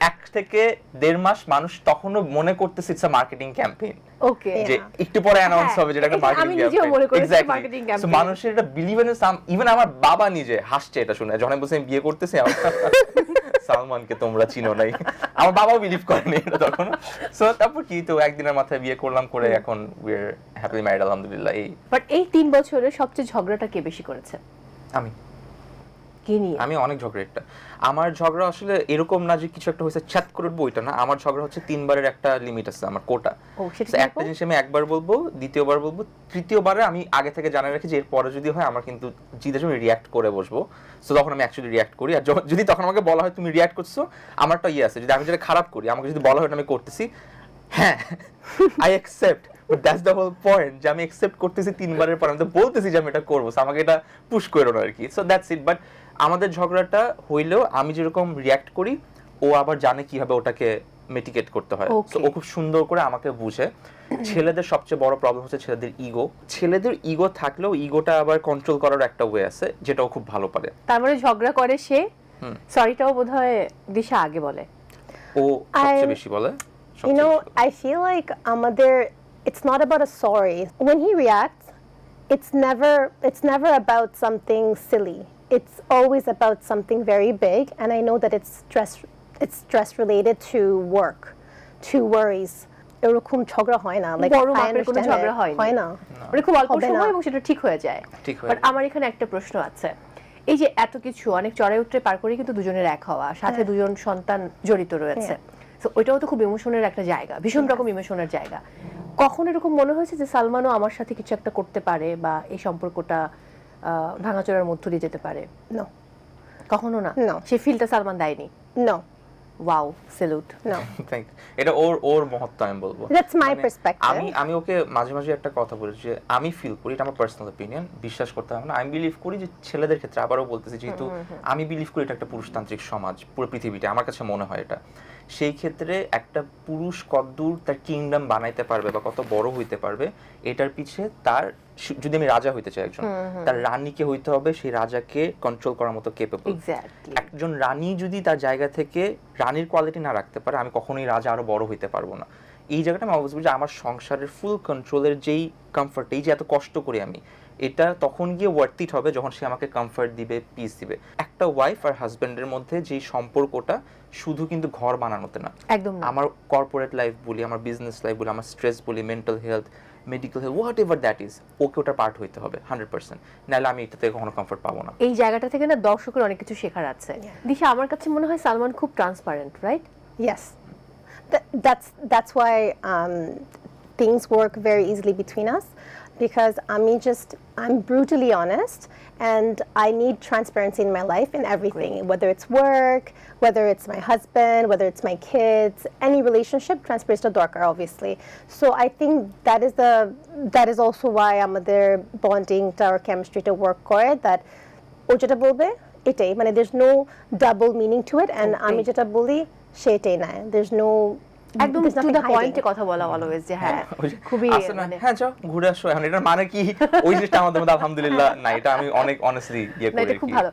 1 থেকে 1.5 মাস মানুষ তখনও মনে করতেছে ইটস আ মার্কেটিং ক্যাম্পেইন। ওকে, যে একটু পরে অ্যানাউন্স হবে যেটা একটা মার্কেটিং আমি নিজেও মনে করি মার্কেটিং ক্যাম্পেইন। So campaign. মানুষের এটা বিলিভ ইন সাম, ইভেন আমার বাবা নিজে হাসছে এটা শুনে, যখন আমি বলছি আমি বিয়ে করতেছি সালমানকে তোমরা চিনো নাই, আমার বাবাও বিলিভ করেনি এটা তখন। সো তারপর কি, তো একদিনের মাথায় বিয়ে করলাম, করে এখন উই আর হ্যাপিলি ম্যারিড আলহামদুলিল্লাহ। এই বাট এই 3 বছরে সবচেয়ে ঝগড়াটা কে বেশি করেছে? কি নিয়ে? আমি অনেক ঝগড়া। একটা আমার ঝগড়া আসলে এরকম না যে কিছু একটা হয়েছে ছ্যাত করে উঠবো, ওইটা না। আমার ঝগড়া হচ্ছে 3 বারের একটা লিমিট আছে, আমার কোটা। একটা জিনিস আমি একবার বলবো, দ্বিতীয়বার বলবো, তৃতীয়বারে আমি আগে থেকে জানিয়ে রাখি যে এরপরে যদি হয় আমার কিন্তু জিদের সময় রিয়াক্ট করে বসবো। সো তখন আমি অ্যাকচুয়ালি রিয়াক্ট করি। আর যদি তখন আমাকে বলা হয় তুমি রিয়াক্ট করছো, আমারটা ইয়ে আছে, যদি আমি যেটা খারাপ করি আমাকে যদি বলা হয় আমি করতেছি, হ্যাঁ I accept, but that's the whole point, যে আমি অ্যাকসেপ্ট করতেছি 3 বারের পর, আমি তো বলতেছি যে আমি এটা করবো, আমাকে এটা পুশ করো না আর কি। So that's it. বাট আমাদের ঝগড়াটা হইলেও আমি যেরকম রিয়াক্ট করি, ও আবার জানে কিভাবে ওটাকে মিটিগেট করতে হয়। সো ও খুব সুন্দর করে আমাকে বুঝে। ছেলেদের সবচেয়ে বড় প্রবলেম হচ্ছে ছেলেদের ইগো। ছেলেদের ইগো থাকলেও ইগোটা আবার কন্ট্রোল করার একটা ওয়ে আছে, যেটা ও খুব ভালো পারে। তার মানে ঝগড়া করে সে, সরিটাও বোধহয় দিশা আগে বলে, ও সবচেয়ে বেশি বলে। You know, I feel like it's not about a sorry. When he reacts, it's never about something silly. It's always about something very big, and I know that it's stress related to work, to worries. এরকম ঝগড়া হয় না, like বড় মাপের কোনো ঝগড়া হয় না, মানে খুব অল্প সময় এবং সেটা ঠিক হয়ে যায়। বাট আমার এখানে একটা প্রশ্ন আছে, এই যে এত কিছু অনেক চড়াই উতরে পার করে কিন্তু দুজনের এক হওয়া, সাথে দুজন সন্তান জড়িত রয়েছে, তো ওইটাও তো খুব ইমোশনের একটা জায়গা, ভীষণ রকম ইমোশনের জায়গা। কখন এরকম মনে হয়েছে যে সালমানও আমার সাথে কিছু একটা করতে পারে বা এই সম্পর্কটা ভাঙাচোরার মধ্য দিয়ে যেতে পারে? No. কখনো না? No. সে ফিলটা সালমান দেয়নি? No. Wow, salute. No. এটা ওর মহত্ব আমি বলবো। That's my perspective. আমি ওকে মাঝে মাঝে একটা কথা বলেছি যে আমি ফিল করি, এটা আমার পার্সোনাল অপিনিয়ন, বিশ্বাস করতে হবে না, আমি বিলিভ করি যে ছেলেদের ক্ষেত্রে, আবারও বলতেছি, যেহেতু আমি বিলিভ করি এটা একটা পুরুষতান্ত্রিক সমাজ পুরো পৃথিবীটা, আমার কাছে মনে হয় এটা, সেই ক্ষেত্রে একটা পুরুষ কতদূর তার কিংডম বানাইতে পারবে বা কত বড় হইতে পারবে, এটার পিছে তার, যদি আমি রাজা হইতে চাই একজন, তার রানীকে হইতে হবে সেই রাজাকে কন্ট্রোল করার মতো কেপেবল। একজন রানী যদি তার জায়গা থেকে রানীর কোয়ালিটি না রাখতে পারে, আমি কখনোই রাজা আরো বড় হইতে পারবো না। এই জায়গাটা আমি বুঝবো যে আমার সংসারের ফুল কন্ট্রোলের যেই কমফর্ট, এই যে এত কষ্ট করি আমি, এটা তখন গিয়ে ওয়ার্থ ইট হবে যখন সে আমাকে কমফর্ট দিবে, পিস দিবে। একটা ওয়াইফ আর হাজবেন্ডের মধ্যে যে সম্পর্কটা শুধু কিন্তু ঘর বানানোতে না, একদম না। আমার কর্পোরেট লাইফ বলি, আমার বিজনেস লাইফ বলি, আমার স্ট্রেস বলি, mental health, medical health, whatever that is, okay ওটার পার্ট হইতে হবে 100%, নাহলে আমি এটাতে কখনো কমফর্ট পাবো না। এই জায়গাটা থেকে না দর্শকের অনেক কিছু শেখার আছে। দিশা, আমার কাছে মনে হয় সালমান খুব transparent, right? Yes. That's why things work very easily between us, because I'm brutally honest, and I need transparency in my life in everything. Great. Whether it's work, whether it's my husband, whether it's my kids, any relationship, transparency is darker, obviously. So I think that is also why আমাদের bonding our chemistry to work করে, that ও যেটা বলবে এটাই, মানে there's no double meaning to it, and আমি যেটা বলি সেটাই না, there's no, একদম টু দ্য পয়েন্টে কথা বলা অলওয়েজ, যে হ্যাঁ খুবই মানে হ্যাঁ যাও ঘুরে আসো, এখন এটার মানে কি ওই জিনিসটা আমাদের মধ্যে আলহামদুলিল্লাহ না, এটা আমি অনেক অনেস্টলি ইয়ে করি। খুব ভালো।